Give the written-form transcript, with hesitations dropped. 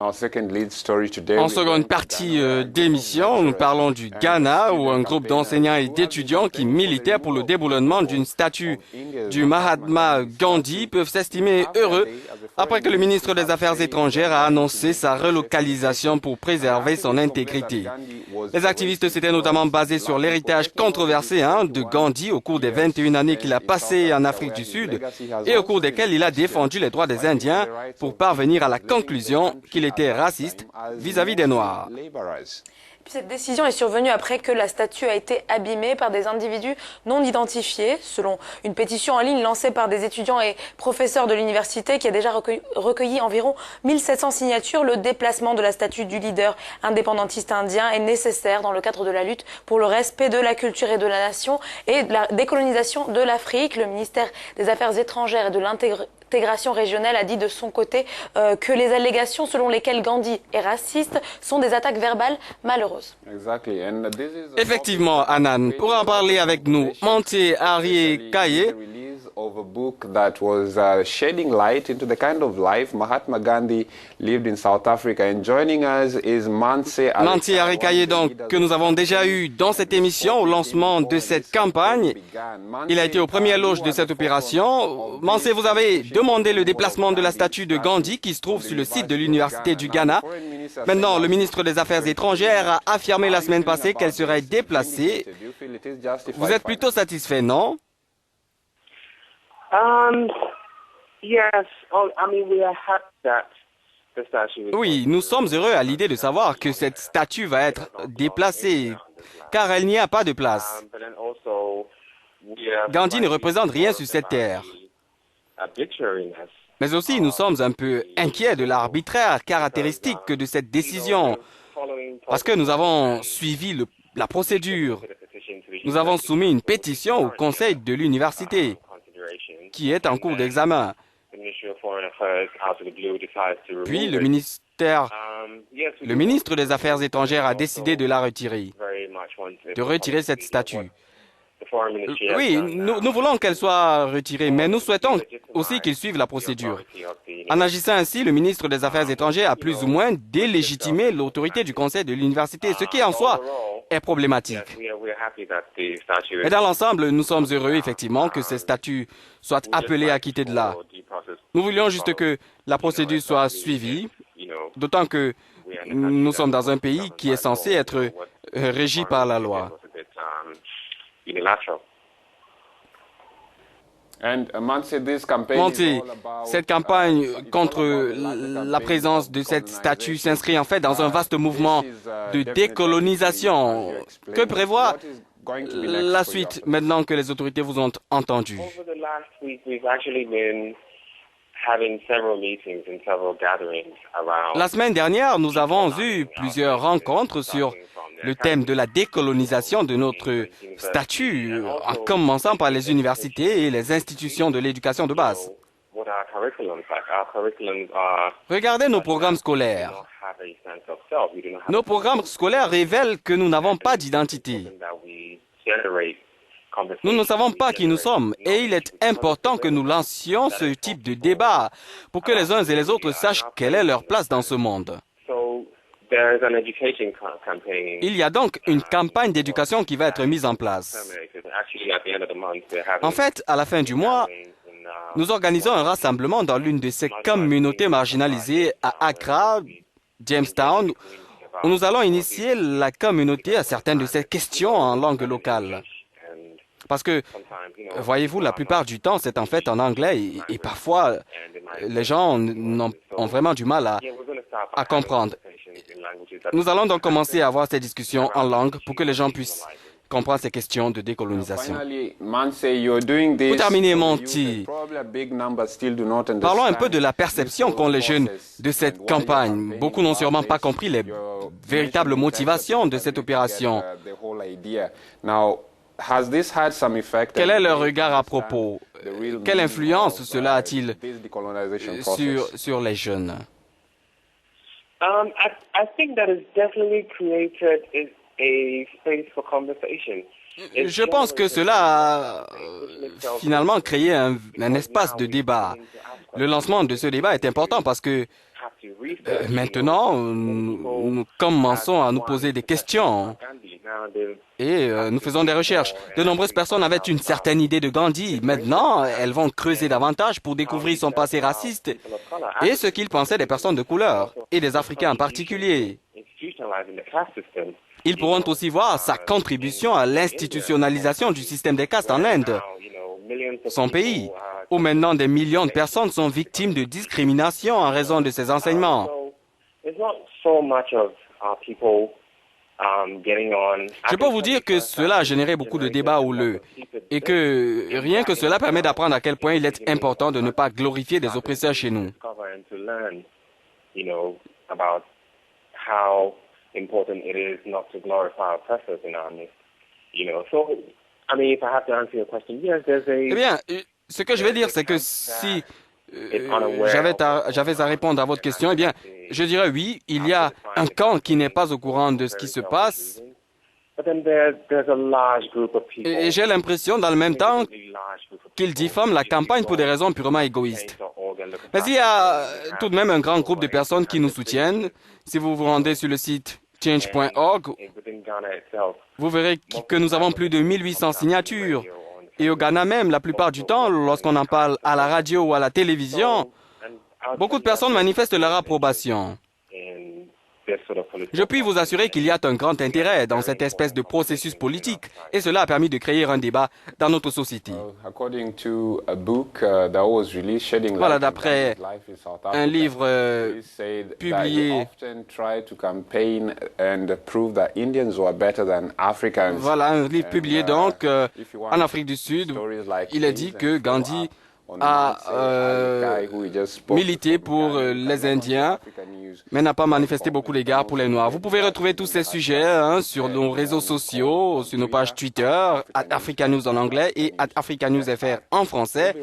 En seconde partie d'émission, nous parlons du Ghana, où un groupe d'enseignants et d'étudiants qui militaient pour le déboulonnement d'une statue du Mahatma Gandhi peuvent s'estimer heureux après que le ministre des Affaires étrangères a annoncé sa relocalisation pour préserver son intégrité. Les activistes s'étaient notamment basés sur l'héritage controversé de Gandhi au cours des 21 années qu'il a passées en Afrique du Sud et au cours desquelles il a défendu les droits des Indiens pour parvenir à la conclusion qu'il était raciste vis-à-vis des Noirs. Puis cette décision est survenue après que la statue a été abîmée par des individus non identifiés, selon une pétition en ligne lancée par des étudiants et professeurs de l'université qui a déjà recueilli environ 1700 signatures. Le déplacement de la statue du leader indépendantiste indien est nécessaire dans le cadre de la lutte pour le respect de la culture et de la nation et de la décolonisation de l'Afrique. Le ministère des Affaires étrangères et de l'intégration régionale a dit de son côté que les allégations selon lesquelles Gandhi est raciste sont des attaques verbales malheureuses. Effectivement, Anan, pour en parler avec nous, Monty Harry Kaye, of a book that was shedding light into the kind of life Mahatma Gandhi lived in South Africa. And joining us is Manse Arikaye, donc, que nous avons déjà eu dans cette émission au lancement de cette campagne. Il a été aux premières loges de cette opération. Manse, vous avez demandé le déplacement de la statue de Gandhi qui se trouve sur le site de l'Université du Ghana. Maintenant, le ministre des Affaires étrangères a affirmé la semaine passée qu'elle serait déplacée. Vous êtes plutôt satisfait, non? Oui, nous sommes heureux à l'idée de savoir que cette statue va être déplacée, car elle n'y a pas de place. Gandhi ne représente rien sur cette terre. Mais aussi, nous sommes un peu inquiets de l'arbitraire caractéristique de cette décision, parce que nous avons suivi la procédure. Nous avons soumis une pétition au conseil de l'université, qui est en cours d'examen. Puis le ministre des Affaires étrangères a décidé de la retirer, de retirer cette statue. Oui, nous voulons qu'elle soit retirée, mais nous souhaitons aussi qu'il suive la procédure. En agissant ainsi, le ministre des Affaires étrangères a plus ou moins délégitimé l'autorité du conseil de l'université, ce qui en soi est problématique. Mais dans l'ensemble, nous sommes heureux effectivement que ces statues soient appelées à quitter de là. Nous voulions juste que la procédure soit suivie, d'autant que nous sommes dans un pays qui est censé être régi par la loi. Monty, cette campagne contre la présence de cette statue s'inscrit en fait dans un vaste mouvement de décolonisation. Que prévoit la suite maintenant que les autorités vous ont entendu? La semaine dernière, nous avons eu plusieurs rencontres sur le thème de la décolonisation de notre statut, en commençant par les universités et les institutions de l'éducation de base. Regardez nos programmes scolaires. Nos programmes scolaires révèlent que nous n'avons pas d'identité. Nous ne savons pas qui nous sommes et il est important que nous lancions ce type de débat pour que les uns et les autres sachent quelle est leur place dans ce monde. Il y a donc une campagne d'éducation qui va être mise en place. En fait, à la fin du mois, nous organisons un rassemblement dans l'une de ces communautés marginalisées à Accra, Jamestown, où nous allons initier la communauté à certaines de ces questions en langue locale. Parce que, voyez-vous, la plupart du temps, c'est en fait en anglais et parfois, les gens ont vraiment du mal à comprendre. Nous allons donc commencer à avoir ces discussions en langue pour que les gens puissent comprendre ces questions de décolonisation. Pour terminer, Monty, parlons un peu de la perception qu'ont les jeunes de cette campagne. Beaucoup n'ont sûrement pas compris les véritables motivations de cette opération. Quel est leur regard à propos? Quelle influence cela a-t-il sur les jeunes? Je pense que cela a finalement créé un espace de débat. Le lancement de ce débat est important parce que Maintenant, nous commençons à nous poser des questions et nous faisons des recherches. De nombreuses personnes avaient une certaine idée de Gandhi. Maintenant, elles vont creuser davantage pour découvrir son passé raciste et ce qu'il pensait des personnes de couleur et des Africains en particulier. Ils pourront aussi voir sa contribution à l'institutionnalisation du système des castes en Inde, son pays, où maintenant des millions de personnes sont victimes de discrimination en raison de ces enseignements. Je peux vous dire que cela a généré beaucoup de débats houleux et que rien que cela permet d'apprendre à quel point il est important de ne pas glorifier des oppresseurs chez nous. Eh bien, ce que je vais dire, c'est que si j'avais à répondre à votre question, eh bien, je dirais oui, il y a un camp qui n'est pas au courant de ce qui se passe. Et j'ai l'impression, dans le même temps, qu'ils diffament la campagne pour des raisons purement égoïstes. Mais il y a tout de même un grand groupe de personnes qui nous soutiennent. Si vous vous rendez sur le site change.org, vous verrez que nous avons plus de 1800 signatures. Et au Ghana même, la plupart du temps, lorsqu'on en parle à la radio ou à la télévision, beaucoup de personnes manifestent leur approbation. Je puis vous assurer qu'il y a un grand intérêt dans cette espèce de processus politique et cela a permis de créer un débat dans notre société. Voilà, d'après un livre publié, voilà, un livre publié donc en Afrique du Sud, il est dit que Gandhi a milité pour les Indiens, mais n'a pas manifesté beaucoup d'égard pour les Noirs. Vous pouvez retrouver tous ces sujets sur nos réseaux sociaux, sur nos pages Twitter, @AfricaNews en anglais et @AfricaNewsFR en français.